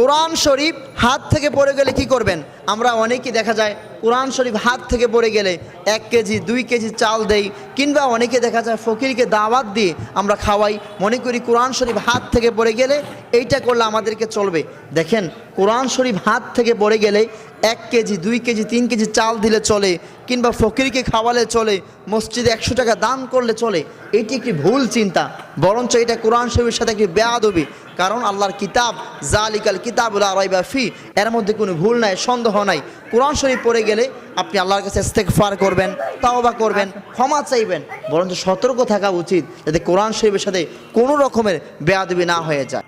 কোরআন শরীফ হাত থেকে পড়ে গেলে কি করবেন? আমরা অনেকেই দেখা যায় কোরআন শরীফ হাত থেকে পড়ে গেলে 1 কেজি 2 কেজি চাল দেই, কিংবা অনেকে দেখা যায় ফকিরকে দাওয়াত দিয়ে আমরা খাওয়াই, মনে করি কোরআন শরীফ হাত থেকে পড়ে গেলে এইটা করলে আমাদেরকে চলবে। দেখেন, কোরআন শরীফ হাত থেকে পড়ে গেলে 1 কেজি 2 কেজি 3 কেজি চাল দিলে চলে, কিংবা ফকিরকে খাওয়ালে চলে, মসজিদে 100 টাকা দান করলে চলে। এটি একটি ভুল চিন্তা, বরঞ্চ এটা কোরআন শরীফের সাথে একটি বেয়াদবি। কারণ আল্লাহর কিতাব জালিকাল কিতাবুল লা রাইবা ফি, এর মধ্যে কোনো ভুল নাই, সন্দেহ নাই। কোরআন শরীফ পড়ে গেলে আপনি আল্লাহর কাছে ইস্তেগফার করবেন, তাওবা করবেন, ক্ষমা চাইবেন, বরঞ্চ সতর্ক থাকা উচিত যাতে কোরআন শরীফের সাথে কোনো রকমের বেয়াদবি না হয়ে যায়।